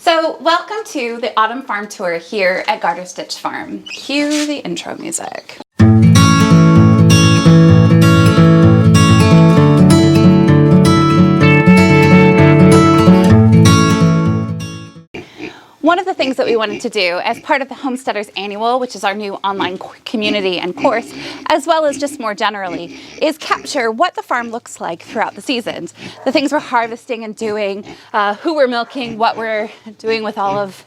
So welcome to the autumn farm tour here at Garter Stitch Farm. Cue the intro music. One of the things that we wanted to do as part of the Homesteaders Annual, which is our new online community and course, as well as just more generally, is capture what the farm looks like throughout the seasons. The things we're harvesting and doing, who we're milking, what we're doing with all of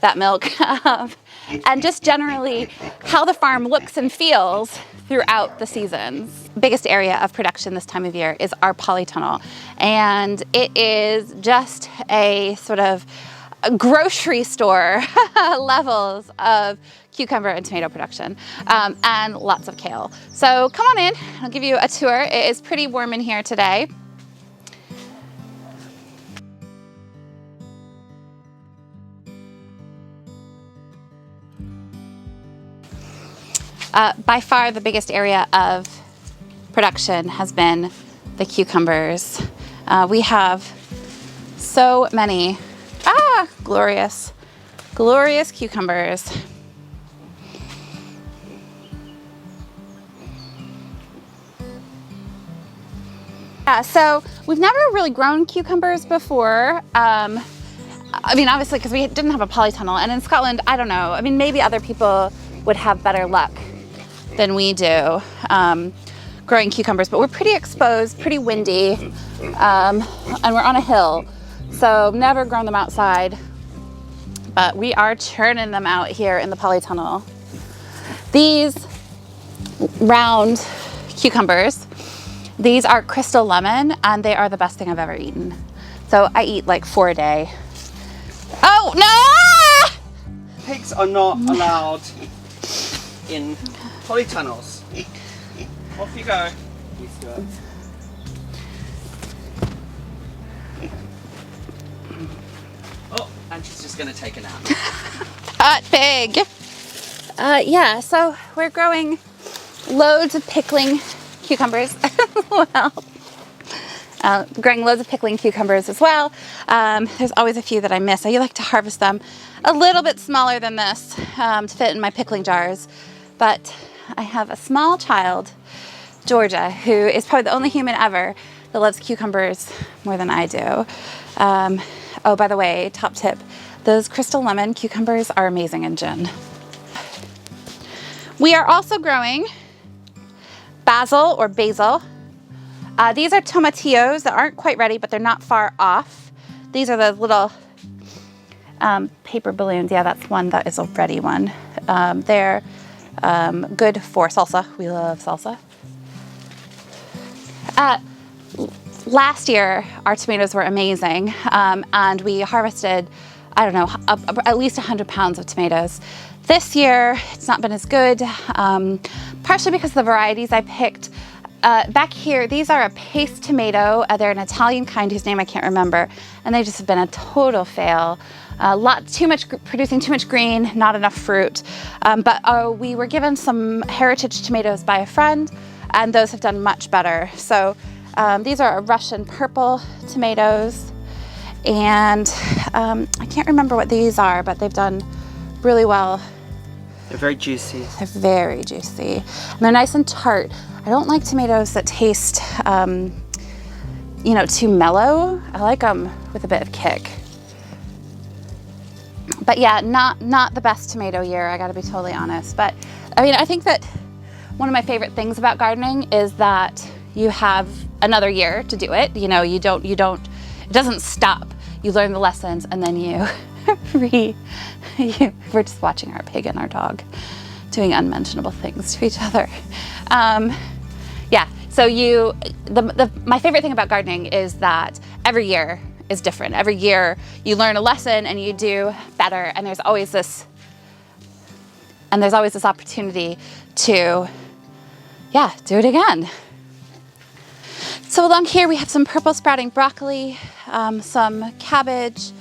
that milk, and just generally how the farm looks and feels throughout the seasons. The biggest area of production this time of year is our polytunnel, and it is just a sort of grocery store levels of cucumber and tomato production, and lots of kale. So come on in, I'll give you a tour. It is pretty warm in here today. By far the biggest area of production has been the cucumbers. We have so many glorious, glorious cucumbers. So we've never really grown cucumbers before. I mean, obviously, because we didn't have a polytunnel, and in Scotland, I don't know. I mean, maybe other people would have better luck than we do growing cucumbers, but we're pretty exposed, pretty windy, and we're on a hill. So never grown them outside, but we are churning them out here in the polytunnel. These round cucumbers, these are crystal lemon, and they are the best thing I've ever eaten. So I eat like 4 a day. Oh no! Pigs are not allowed in polytunnels. Off you go. You do it. Oh, and she's just gonna take a nap. Hot pig. Yeah, so we're growing loads of pickling cucumbers. Growing loads of pickling cucumbers as well. There's always a few that I miss. I like to harvest them a little bit smaller than this to fit in my pickling jars. But I have a small child, Georgia, who is probably the only human ever that loves cucumbers more than I do. Oh, by the way, top tip, those crystal lemon cucumbers are amazing in gin. We are also growing basil or basil. These are tomatillos that aren't quite ready, but they're not far off. These are the little paper balloons. Yeah, that's one that is a ready one. They're good for salsa. We love salsa. Last year, our tomatoes were amazing, and we harvested, I don't know, at least 100 pounds of tomatoes. This year, it's not been as good, partially because of the varieties I picked. Back here, these are a paste tomato. They're an Italian kind whose name I can't remember, and they just have been a total fail. Producing too much green, not enough fruit. But we were given some heritage tomatoes by a friend, and those have done much better. So these are Russian purple tomatoes, and I can't remember what these are, but they've done really well. They're very juicy. They're very juicy. And they're nice and tart. I don't like tomatoes that taste, too mellow. I like them with a bit of kick. But yeah, not the best tomato year, I gotta be totally honest. But I mean, I think that one of my favorite things about gardening is that you have another year to do it. You know, it doesn't stop. You learn the lessons, and then we're just watching our pig and our dog doing unmentionable things to each other. Yeah, so my favorite thing about gardening is that every year is different. Every year you learn a lesson and you do better, and there's always this opportunity to, do it again. So along here we have some purple sprouting broccoli, some cabbage,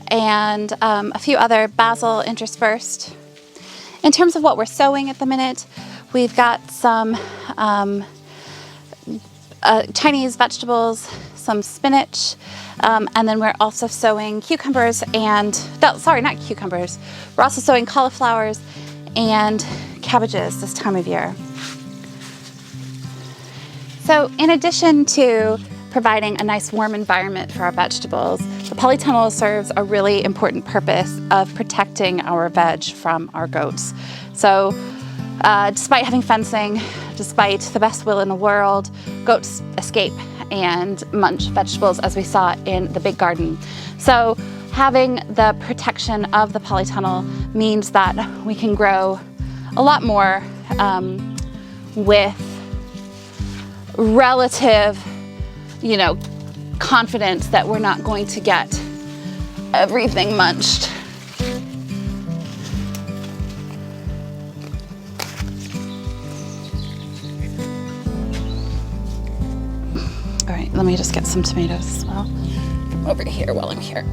and a few other basil interspersed. In terms of what we're sowing at the minute, we've got some Chinese vegetables, some spinach, and then we're also sowing cucumbers and, no, sorry, not cucumbers. We're also sowing cauliflowers and cabbages this time of year. So in addition to providing a nice warm environment for our vegetables, the polytunnel serves a really important purpose of protecting our veg from our goats. So despite having fencing, despite the best will in the world, goats escape and munch vegetables, as we saw in the big garden. So having the protection of the polytunnel means that we can grow a lot more with relative, confidence that we're not going to get everything munched. All right, let me just get some tomatoes as well over here while I'm here.